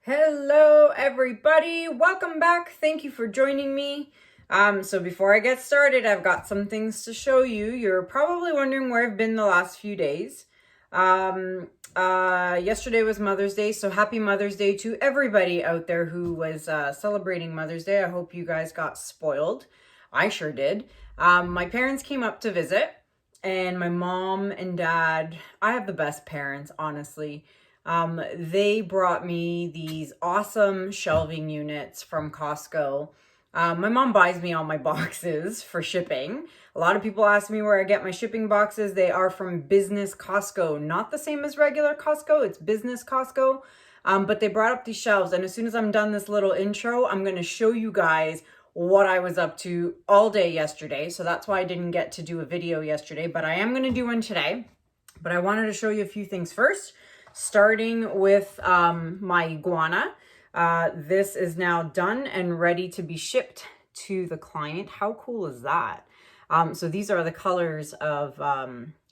Hello everybody, welcome back. Thank you for joining me. So before I get started, I've got some things to show you. You're probably wondering where I've been the last few days. Yesterday was Mother's Day, so happy Mother's Day to everybody out there who was celebrating Mother's Day. I hope you guys got spoiled. I sure did. My parents came up to visit, and my mom and dad, I have the best parents, honestly. They brought me these awesome shelving units from Costco. My mom buys me all my boxes for shipping. A lot of people ask me where I get my shipping boxes. They are from Business Costco, not the same as regular Costco. It's Business Costco. But they brought up these shelves, and as soon as I'm done this little intro, I'm going to show you guys what I was up to all day yesterday. So that's why I didn't get to do a video yesterday, but I am going to do one today. But I wanted to show you a few things first. Starting with my iguana. This is now done and ready to be shipped to the client. How cool is that? So these are the colors of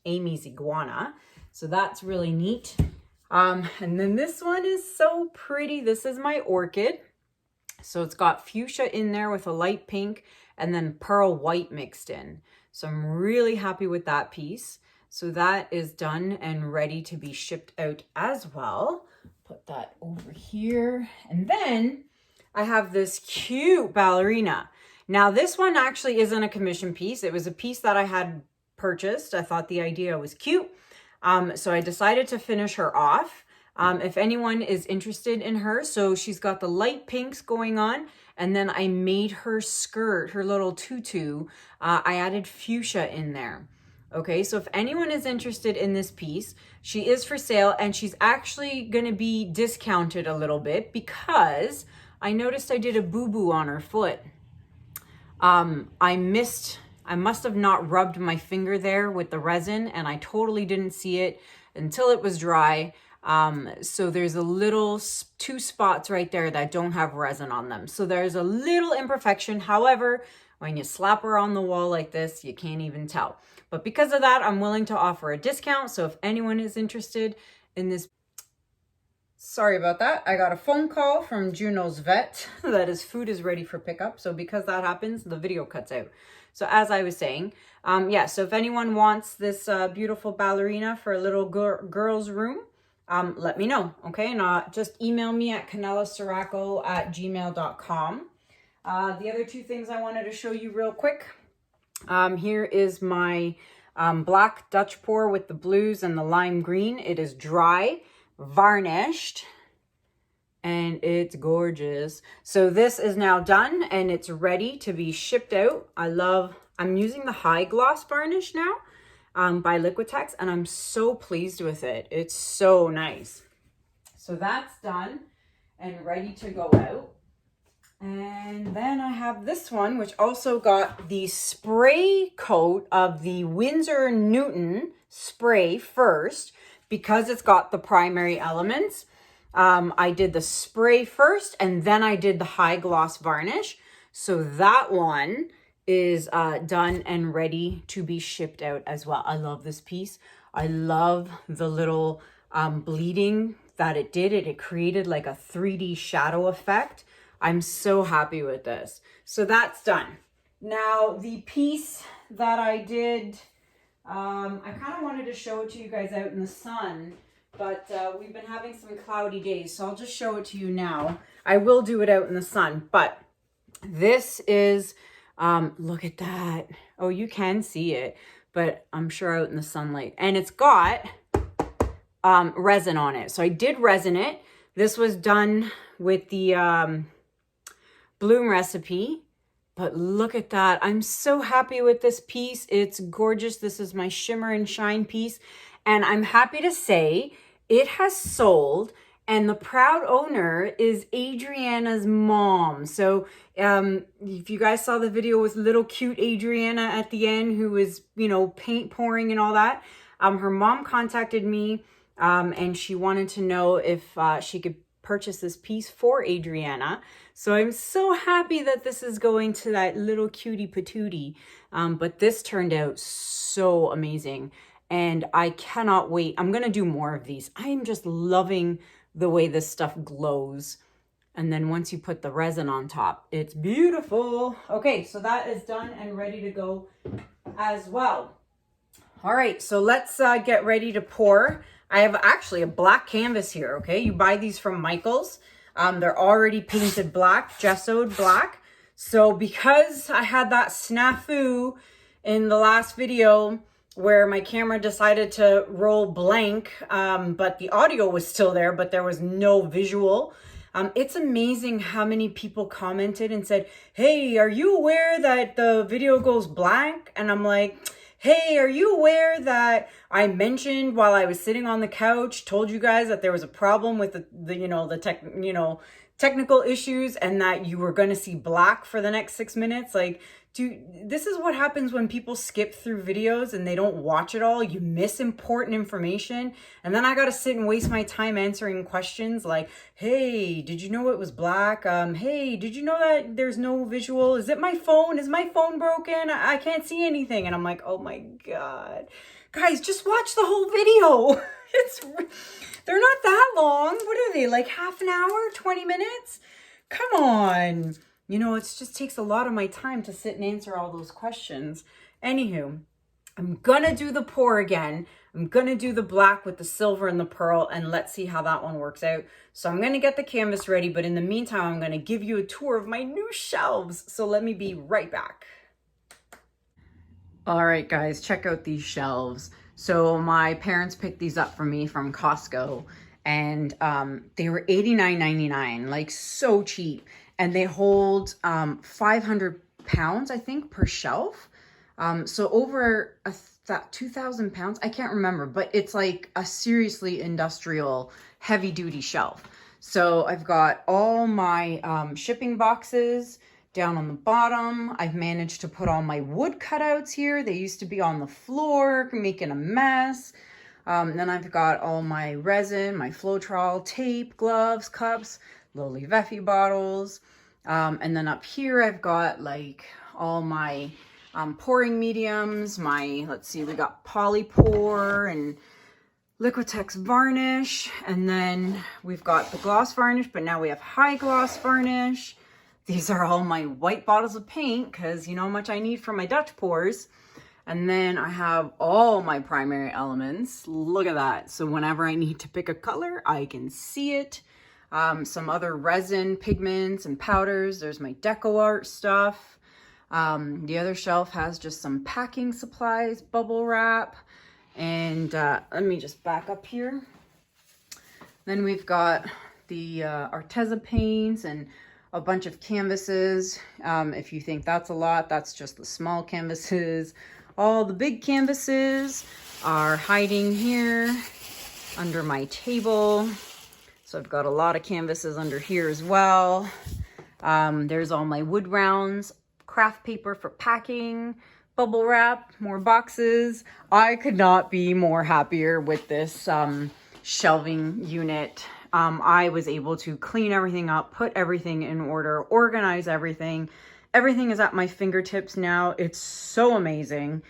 Amy's iguana. So that's really neat. And then this one is so pretty. This is my orchid. So it's got fuchsia in there with a light pink and then pearl white mixed in. So I'm really happy with that piece. So that is done and ready to be shipped out as well. Put that over here. And then I have this cute ballerina. Now this one actually isn't a commission piece. It was a piece that I had purchased. I thought the idea was cute. So I decided to finish her off. If anyone is interested in her, so she's got the light pinks going on. And then I made her skirt, her little tutu. I added fuchsia in there. Okay, so if anyone is interested in this piece, she is for sale and she's actually going to be discounted a little bit because I noticed I did a boo-boo on her foot. I must have not rubbed my finger there with the resin and I totally didn't see it until it was dry. So there's a little two spots right there that don't have resin on them. So there's a little imperfection. However, when you slap her on the wall like this, you can't even tell. But because of that, I'm willing to offer a discount. So if anyone is interested in this, sorry about that. I got a phone call from Juno's vet that his food is ready for pickup. So because that happens, the video cuts out. So as I was saying, yeah, so if anyone wants this beautiful ballerina for a little girl's room, let me know, okay? And just email me at canellaciraco@gmail.com. The other two things I wanted to show you real quick. Here is my black Dutch pour with the blues and the lime green. It is dry, varnished, and it's gorgeous. So this is now done and it's ready to be shipped out. I'm using the high gloss varnish now by Liquitex, and I'm so pleased with it. It's so nice. So that's done and ready to go out. And then I have this one, which also got the spray coat of the Winsor Newton spray first, because it's got the primary elements. I did the spray first, and then I did the high gloss varnish. So that one is done and ready to be shipped out as well. I love this piece. I love the little bleeding that it did. It created like a 3D shadow effect. I'm so happy with this. So that's done. Now the piece that I did, I kind of wanted to show it to you guys out in the sun, but we've been having some cloudy days, so I'll just show it to you now. I will do it out in the sun, but this is, look at that. Oh, you can see it, but I'm sure out in the sunlight. And it's got resin on it. So I did resin it. This was done with the Bloom recipe, but look at that. I'm so happy with this piece. It's gorgeous. This is my Shimmer and Shine piece, and I'm happy to say it has sold, and the proud owner is Adriana's mom. So if you guys saw the video with little cute Adriana at the end, who was, you know, paint pouring and all that, her mom contacted me and she wanted to know if she could purchase this piece for Adriana. So I'm so happy that this is going to that little cutie patootie. But this turned out so amazing and I cannot wait. I'm going to do more of these. I am just loving the way this stuff glows. And then once you put the resin on top, it's beautiful. Okay, so that is done and ready to go as well. All right, so let's get ready to pour. I have actually a black canvas here, okay? You buy these from Michael's. They're already painted black, gessoed black. So because I had that snafu in the last video where my camera decided to roll blank, but the audio was still there, but there was no visual. It's amazing how many people commented and said, hey, are you aware that the video goes blank? And I'm like, hey, are you aware that I mentioned while I was sitting on the couch, told you guys that there was a problem with the technical issues and that you were going to see black for the next 6 minutes? Like, this is what happens when people skip through videos and they don't watch it all. You miss important information. And then I got to sit and waste my time answering questions like, hey, did you know it was black? Hey, did you know that there's no visual? Is it my phone? Is my phone broken? I can't see anything. And I'm like, oh my God. Guys, just watch the whole video. They're not that long. What are they, like half an hour, 20 minutes? Come on. You know, it just takes a lot of my time to sit and answer all those questions. Anywho, I'm gonna do the pour again. I'm gonna do the black with the silver and the pearl, and let's see how that one works out. So I'm gonna get the canvas ready, but in the meantime, I'm gonna give you a tour of my new shelves. So let me be right back. All right, guys, check out these shelves. So my parents picked these up for me from Costco, and they were $89.99, like so cheap. And they hold 500 pounds, I think, per shelf. So over 2,000 pounds, I can't remember, but it's like a seriously industrial heavy duty shelf. So I've got all my shipping boxes down on the bottom. I've managed to put all my wood cutouts here. They used to be on the floor, making a mess. Then I've got all my resin, my Floetrol, tape, gloves, cups, Lily Veffy bottles. And then up here, I've got like all my pouring mediums. Let's see, we got Polypore and Liquitex varnish. And then we've got the gloss varnish, but now we have high gloss varnish. These are all my white bottles of paint because you know how much I need for my Dutch pours. And then I have all my primary elements. Look at that. So whenever I need to pick a color, I can see it. Some other resin pigments and powders. There's my DecoArt stuff. The other shelf has just some packing supplies, bubble wrap. And let me just back up here. Then we've got the Arteza paints and a bunch of canvases. If you think that's a lot, that's just the small canvases. All the big canvases are hiding here under my table. So I've got a lot of canvases under here as well. There's all my wood rounds, craft paper for packing, bubble wrap, more boxes. I could not be more happier with this shelving unit. I was able to clean everything up, put everything in order, organize everything. Everything is at my fingertips now. It's so amazing.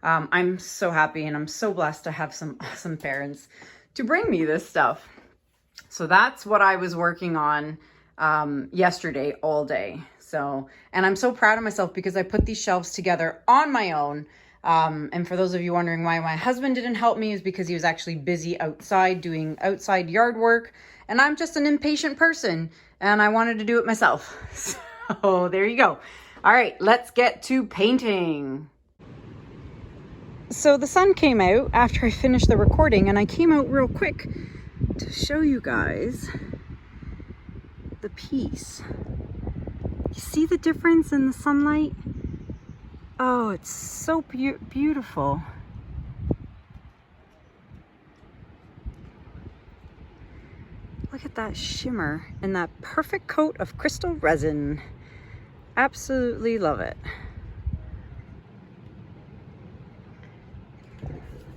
I'm so happy and I'm so blessed to have some awesome parents to bring me this stuff. So that's what I was working on yesterday all day. And I'm so proud of myself because I put these shelves together on my own. And for those of you wondering why my husband didn't help me is because he was actually busy outside doing outside yard work. And I'm just an impatient person and I wanted to do it myself. So there you go. All right, let's get to painting. So the sun came out after I finished the recording and I came out real quick to show you guys the piece. You see the difference in the sunlight? Oh, it's so beautiful. Look at that shimmer and that perfect coat of crystal resin. Absolutely love it.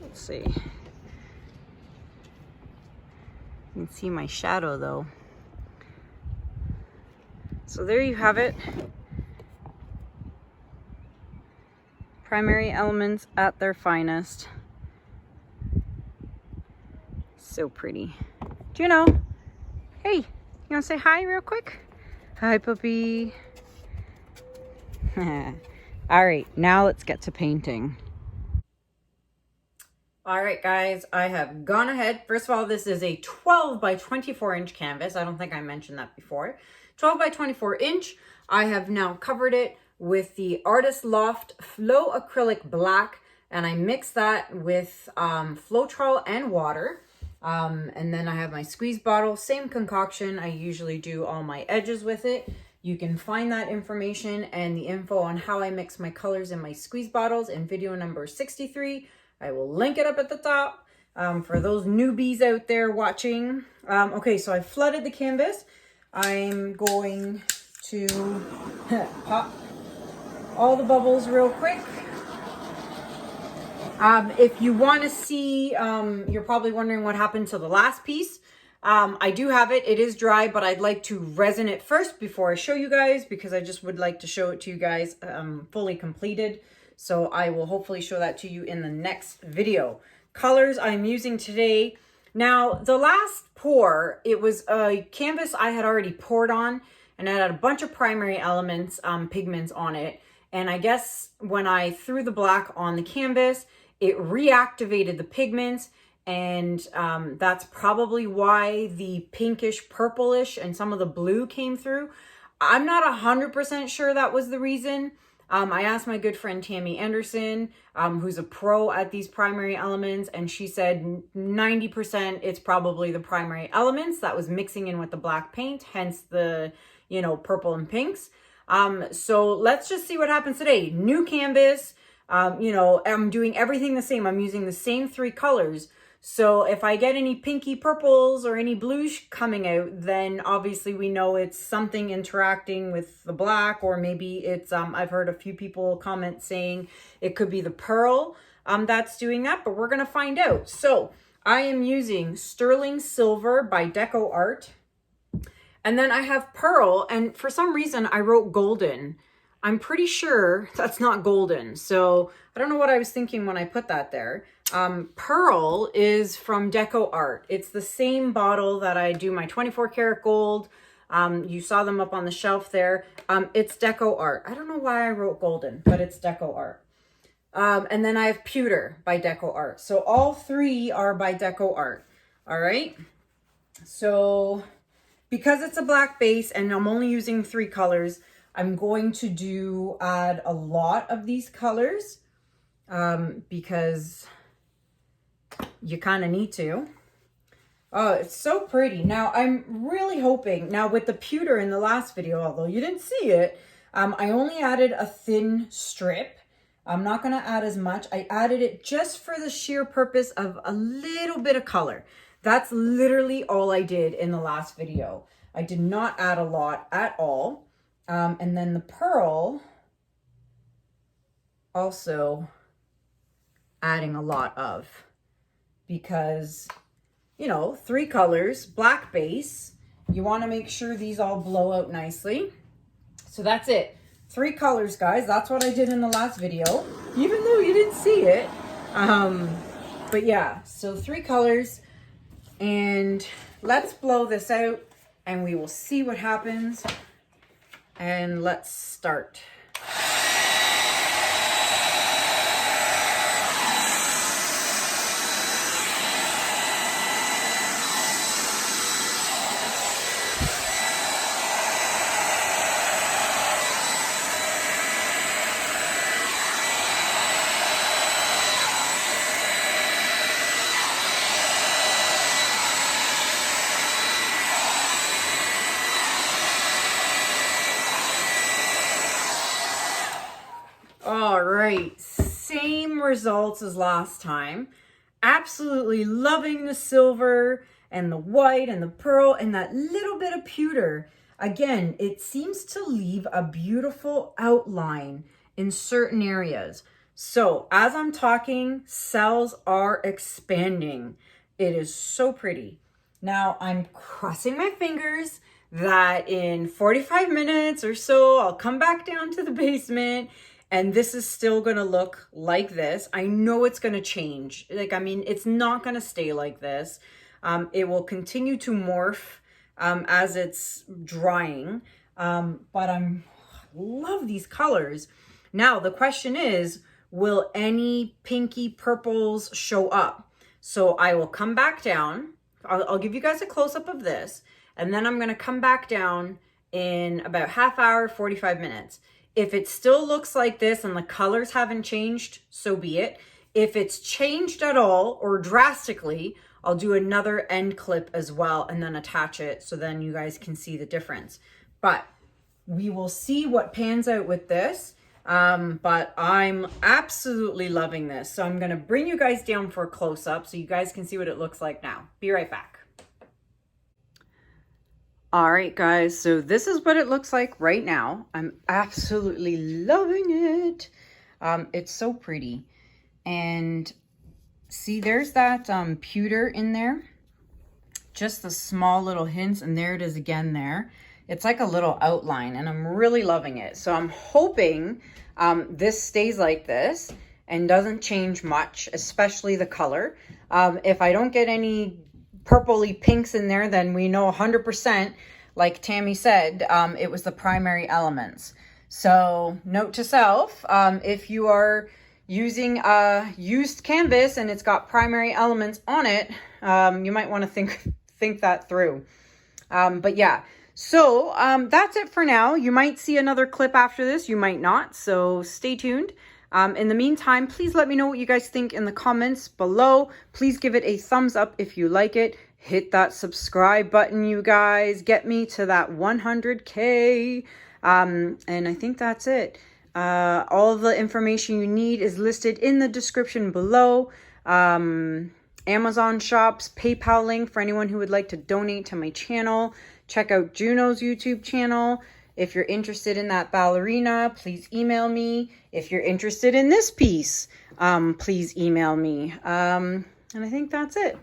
Let's see. You can see my shadow though. So there you have it. Primary elements at their finest. So pretty. JUNO, Hey, you wanna say hi real quick? Hi, puppy. All right, now let's get to painting. All right, guys, I have gone ahead. First of all, this is a 12 by 24 inch canvas. I don't think I mentioned that before. 12 by 24 inch. I have now covered it with the Artist Loft Flow Acrylic Black, and I mix that with Floetrol and water. And then I have my squeeze bottle, same concoction. I usually do all my edges with it. You can find that information and the info on how I mix my colors in my squeeze bottles in video number 63. I will link it up at the top for those newbies out there watching. Okay, so I flooded the canvas. I'm going to pop all the bubbles real quick. If you want to see, you're probably wondering what happened to the last piece. I do have it. It is dry, but I'd like to resin it first before I show you guys, because I just would like to show it to you guys fully completed. So I will hopefully show that to you in the next video. Colors I'm using today. Now, the last pour, it was a canvas I had already poured on, and it had a bunch of primary elements, pigments on it. And I guess when I threw the black on the canvas, it reactivated the pigments, and that's probably why the pinkish purplish and some of the blue came through. I'm not 100% sure that was the reason. I asked my good friend Tammy Anderson, who's a pro at these primary elements, and she said 90% it's probably the primary elements that was mixing in with the black paint, hence the, you know, purple and pinks. So let's just see what happens today. New canvas, you know, I'm doing everything the same. I'm using the same 3 colors. So if I get any pinky purples or any blues coming out, then obviously we know it's something interacting with the black, or maybe it's, I've heard a few people comment saying it could be the pearl that's doing that, but we're going to find out. So I am using Sterling Silver by DecoArt. And then I have pearl, and for some reason I wrote golden. I'm pretty sure that's not golden. So I don't know what I was thinking when I put that there. Pearl is from DecoArt. It's the same bottle that I do my 24 karat gold. You saw them up on the shelf there. It's DecoArt. I don't know why I wrote golden, but it's DecoArt. And then I have Pewter by DecoArt. So all 3 are by DecoArt. All right. So because it's a black base and I'm only using 3 colors, I'm going to add a lot of these colors because you kind of need to. Oh, it's so pretty. Now, I'm really hoping, now with the pewter in the last video, although you didn't see it, I only added a thin strip. I'm not going to add as much. I added it just for the sheer purpose of a little bit of color. That's literally all I did in the last video. I did not add a lot at all. And then the pearl, also adding a lot of, because, you know, 3 colors, black base, you want to make sure these all blow out nicely. So that's it. 3 colors, guys. That's what I did in the last video, even though you didn't see it. But yeah, so 3 colors, and let's blow this out and we will see what happens. And let's start. All right, same results as last time. Absolutely loving the silver and the white and the pearl and that little bit of pewter. Again, it seems to leave a beautiful outline in certain areas. So as I'm talking, cells are expanding. It is so pretty. Now I'm crossing my fingers that in 45 minutes or so, I'll come back down to the basement and this is still going to look like this. I know it's going to change. Like, I mean, it's not going to stay like this. It will continue to morph as it's drying. But I love these colors. Now, the question is, will any pinky purples show up? So I will come back down. I'll give you guys a close-up of this, and then I'm going to come back down in about half hour, 45 minutes. If it still looks like this and the colors haven't changed, so be it. If it's changed at all or drastically, I'll do another end clip as well and then attach it so then you guys can see the difference. But we will see what pans out with this. But I'm absolutely loving this. So I'm going to bring you guys down for a close-up so you guys can see what it looks like now. Be right back. All right, guys, so this is what it looks like right now. I'm absolutely loving it. It's so pretty. And see, there's that pewter in there. Just the small little hints, and there it is again there. It's like a little outline, and I'm really loving it. So I'm hoping this stays like this and doesn't change much, especially the color. If I don't get any purpley pinks in there, then we know 100%, like Tammy said, it was the primary elements. So note to self, if you are using a used canvas and it's got primary elements on it, you might want to think that through. But yeah, so that's it for now. You might see another clip after this, you might not, so stay tuned. In the meantime, please let me know what you guys think in the comments below. Please give it a thumbs up if you like it. Hit that subscribe button, you guys. Get me to that 100K. And I think that's it. All of the information you need is listed in the description below. Amazon shops, PayPal link for anyone who would like to donate to my channel. Check out JUNO's YouTube channel. If you're interested in that ballerina, please email me. If you're interested in this piece, please email me. And I think that's it.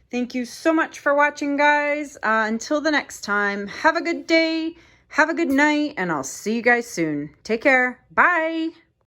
Thank you so much for watching, guys. Until the next time, have a good day, have a good night, and I'll see you guys soon. Take care. Bye.